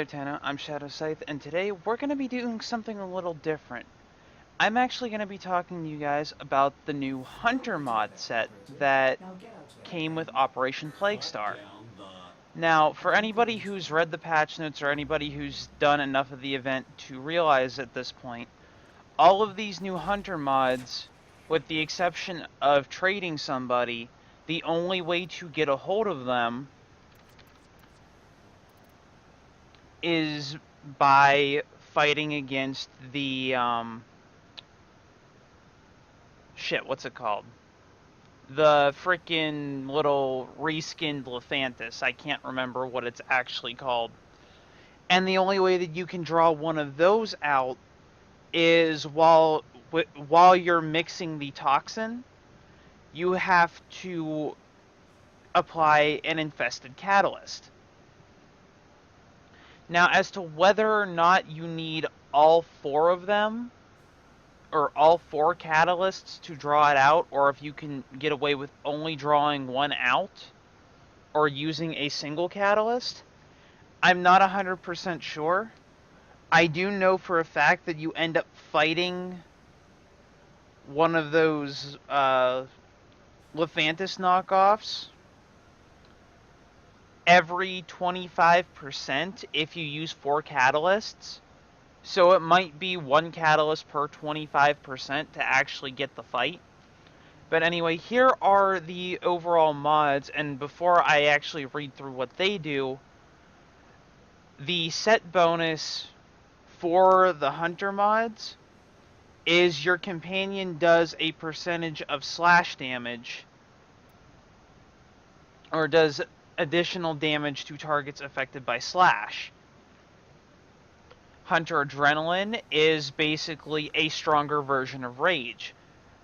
Tana, I'm Shadow Scythe, and today we're going to be doing something a little different. I'm actually going to be talking to you guys about the new Hunter mod set that came with Operation Plaguestar. Now, for anybody who's read the patch notes or anybody who's done enough of the event to realize at this point, all of these new Hunter mods, with the exception of trading somebody, the only way to get a hold of them is by fighting against the shit, what's it called? The freaking little reskinned Lethantis. I can't remember what it's actually called. And the only way that you can draw one of those out is while you're mixing the toxin, you have to apply an infested catalyst. Now, as to whether or not you need all four of them, or all four catalysts to draw it out, or if you can get away with only drawing one out, or using a single catalyst, I'm not 100% sure. I do know for a fact that you end up fighting one of those Lethantis knockoffs every 25% if you use four catalysts. So it might be one catalyst per 25% to actually get the fight. But anyway, here are the overall mods, and before I actually read through what they do, the set bonus for the Hunter mods is your companion does a percentage of slash damage, or does additional damage to targets affected by slash. Hunter Adrenaline is basically a stronger version of Rage,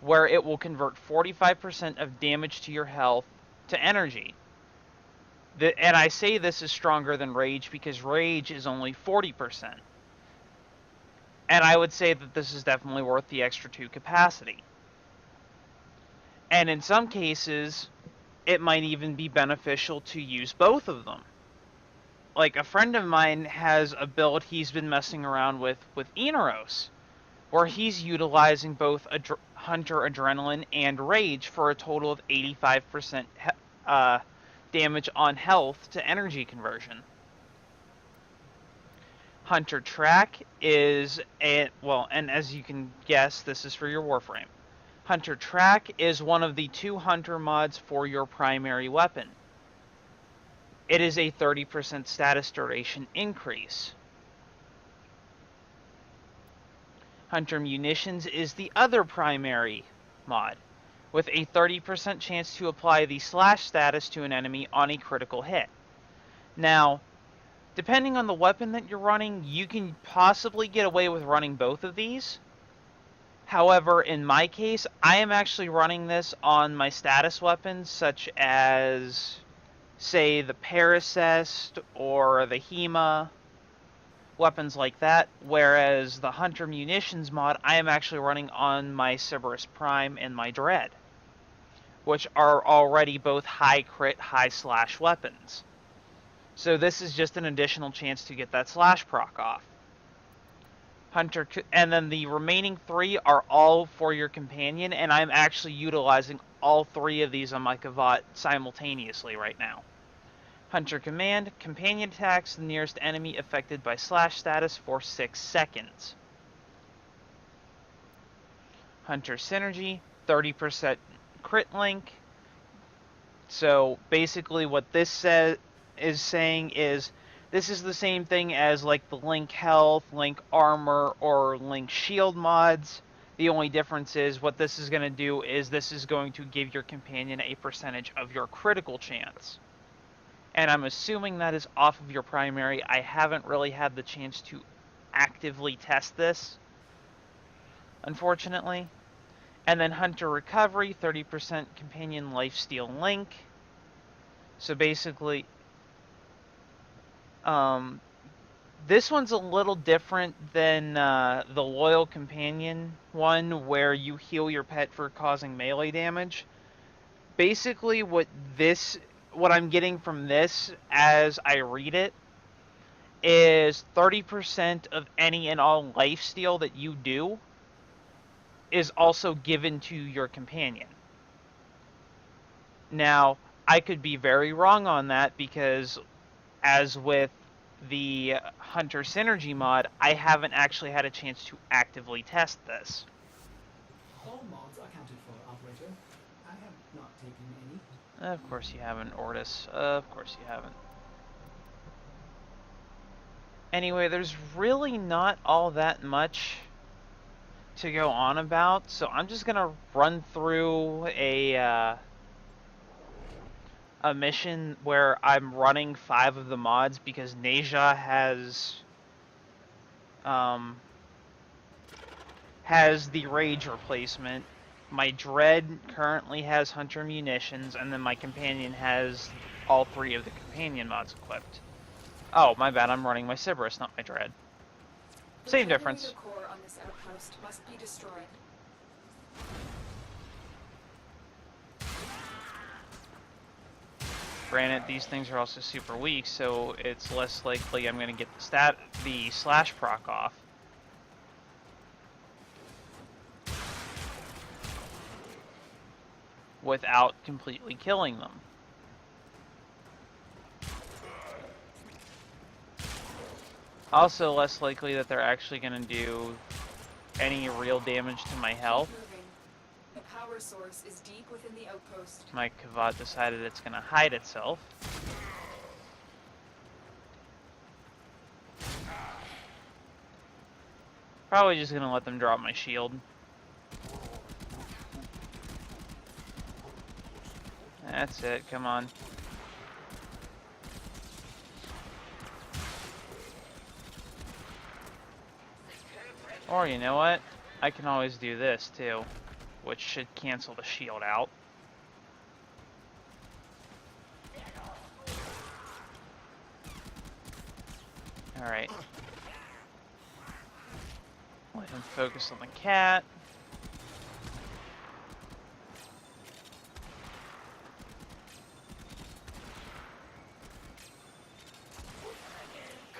where it will convert 45% of damage to your health to energy. And I say this is stronger than Rage because Rage is only 40%. And I would say that this is definitely worth the extra 2 capacity. And in some cases, it might even be beneficial to use both of them. Like, a friend of mine has a build he's been messing around with Inaros, where he's utilizing both Hunter Adrenaline and Rage for a total of 85% damage on health to energy conversion. Hunter Track is and as you can guess, this is for your Warframe. Hunter Track is one of the 2 Hunter mods for your primary weapon. It is a 30% status duration increase. Hunter Munitions is the other primary mod, with a 30% chance to apply the slash status to an enemy on a critical hit. Now, depending on the weapon that you're running, you can possibly get away with running both of these. However, in my case, I am actually running this on my status weapons, such as, say, the Paracest or the Hema, weapons like that, whereas the Hunter Munitions mod, I am actually running on my Cerberus Prime and my Dread, which are already both high crit, high slash weapons. So this is just an additional chance to get that slash proc off. Hunter, and then the remaining 3 are all for your companion, and I'm actually utilizing all 3 of these on my Kavat simultaneously right now. Hunter Command, companion attacks the nearest enemy affected by slash status for 6 seconds. Hunter Synergy, 30% crit link. So basically what this is saying is, this is the same thing as like the Link Health, Link Armor, or Link Shield mods. The only difference is what this is going to do is this is going to give your companion a percentage of your critical chance. And I'm assuming that is off of your primary. I haven't really had the chance to actively test this, unfortunately. And then Hunter Recovery, 30% companion lifesteal link. So basically, this one's a little different than the Loyal Companion one, where you heal your pet for causing melee damage. Basically, what I'm getting from this as I read it is 30% of any and all lifesteal that you do is also given to your companion. Now, I could be very wrong on that because, as with the Hunter Synergy mod, I haven't actually had a chance to actively test this. All mods accounted for, operator. I have not taken any. Of course you haven't, Ortis. Of course you haven't. Anyway, there's really not all that much to go on about, so I'm just gonna run through a mission where I'm running 5 of the mods because Neja has the Rage replacement. My Dread currently has Hunter Munitions, and then my Companion has all 3 of the Companion mods equipped. Oh, my bad, I'm running my Cerberus, not my Dread. Same difference. The core on this outpost must be destroyed. Granted, these things are also super weak, so it's less likely I'm going to get the slash proc off. Without completely killing them. Also less likely that they're actually going to do any real damage to my health. The power source is deep within the outpost. My Kavad decided it's going to hide itself. Probably just going to let them drop my shield. That's it, come on. Or you know what? I can always do this too, which should cancel the shield out. Alright. Let him focus on the cat.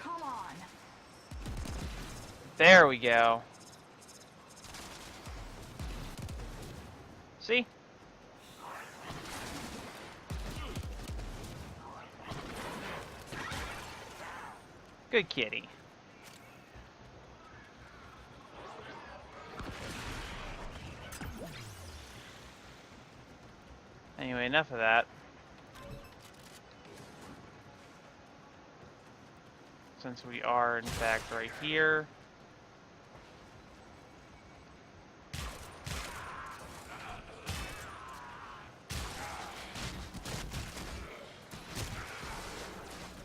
Come on. There we go. See? Good kitty. Anyway, enough of that. Since we are, in fact, right here.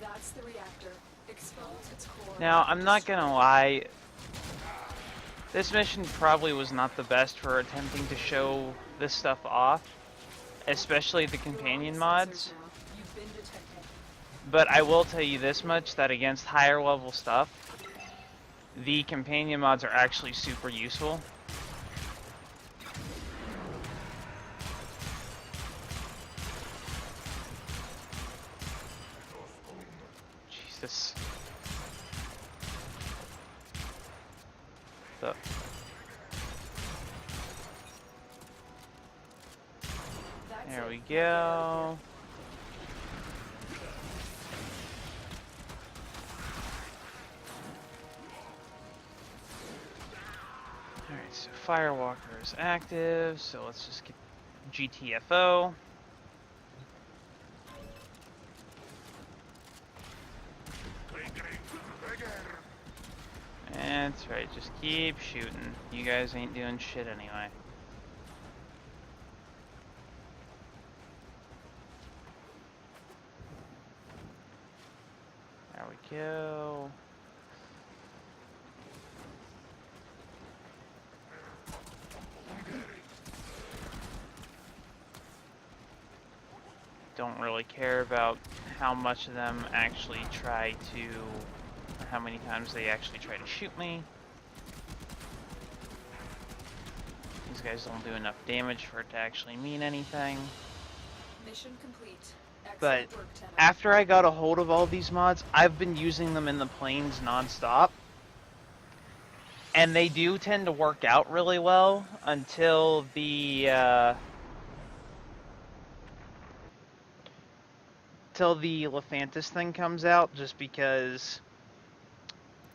That's the reactor. Expose its core. Now, I'm not gonna lie. This mission probably was not the best for attempting to show this stuff off. Especially the companion mods. You've been detected. But I will tell you this much, that against higher level stuff, the companion mods are actually super useful. Jesus. There we go. Alright, so Firewalker is active, so let's just get GTFO. That's right, just keep shooting. You guys ain't doing shit anyway. There we go. Don't really care about how much of them actually try to, or how many times they actually try to shoot me. These guys don't do enough damage for it to actually mean anything. Mission complete. but Excellent work, Tenno. after I got a hold of all these mods, I've been using them in the planes non-stop. And they do tend to work out really well until till the Lephantis thing comes out, just because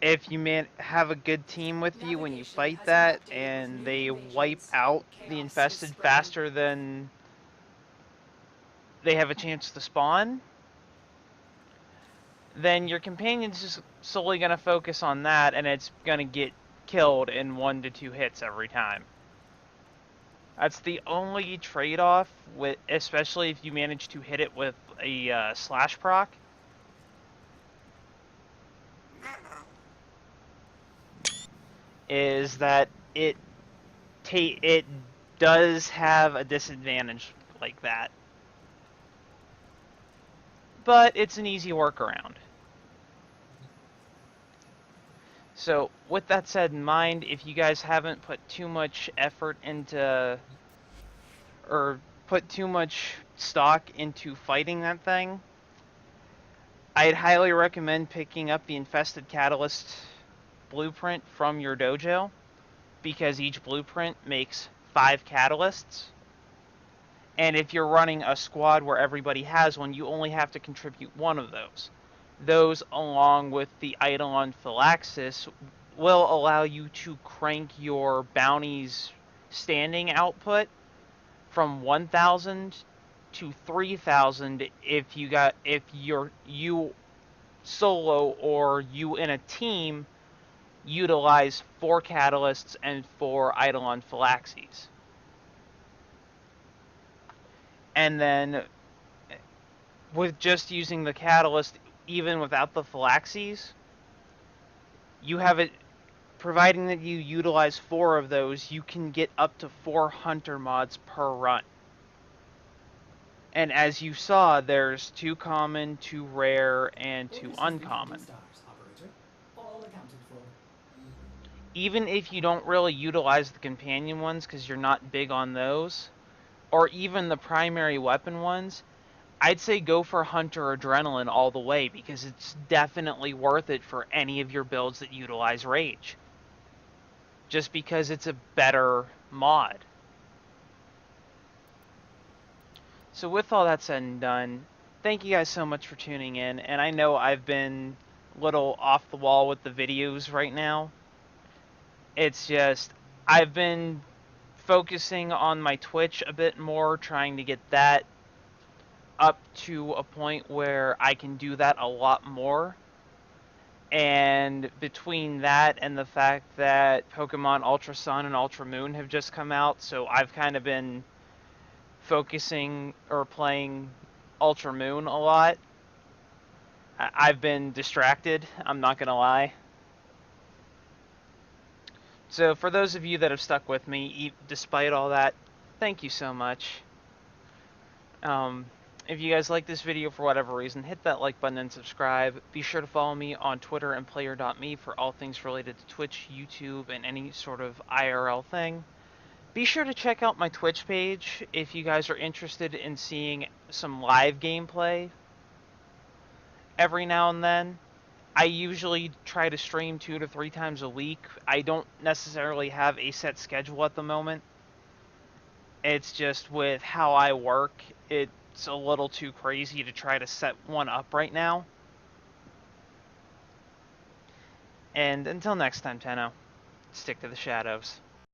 if you have a good team with you when you Navigation fight has been that, updated with and new they wipe informations. out the Chaos is infested spreading. faster than they have a chance to spawn, then your companion's just solely going to focus on that, and it's going to get killed in 1 to 2 hits every time. That's the only trade-off, with, especially if you manage to hit it with a slash proc. Is that it does have a disadvantage like that, but it's an easy workaround. So with that said in mind, if you guys haven't put too much effort into, or put too much stock into fighting that thing, I'd highly recommend picking up the Infested Catalyst blueprint from your dojo, because each blueprint makes 5 catalysts. And if you're running a squad where everybody has one, you only have to contribute 1 of those. Those, along with the Eidolon Phylaxis, will allow you to crank your bounties standing output from 1,000 to 3,000 if you solo or you in a team utilize 4 catalysts and 4 Eidolon Phylaxes. And then with just using the catalyst, even without the Phylaxes, you have it. Providing that you utilize 4 of those, you can get up to 4 hunter mods per run. And as you saw, there's 2 common, 2 rare, and 2 Orders have been uncommon. stars, operator. All accounted for. Even if you don't really utilize the companion ones because you're not big on those, or even the primary weapon ones, I'd say go for Hunter Adrenaline all the way, because it's definitely worth it for any of your builds that utilize Rage. Just because it's a better mod. So with all that said and done, thank you guys so much for tuning in, and I know I've been a little off the wall with the videos right now. It's just, I've been focusing on my Twitch a bit more, trying to get that up to a point where I can do that a lot more. And between that and the fact that Pokemon Ultra Sun and Ultra Moon have just come out, so I've kind of been focusing or playing Ultra Moon a lot. I've been distracted, I'm not gonna lie. So for those of you that have stuck with me, despite all that, thank you so much. If you guys like this video for whatever reason, hit that like button and subscribe. Be sure to follow me on Twitter and player.me for all things related to Twitch, YouTube, and any sort of IRL thing. Be sure to check out my Twitch page if you guys are interested in seeing some live gameplay every now and then. I usually try to stream 2 to 3 times a week. I don't necessarily have a set schedule at the moment. It's just with how I work, it's a little too crazy to try to set one up right now. And until next time, Tenno, stick to the shadows.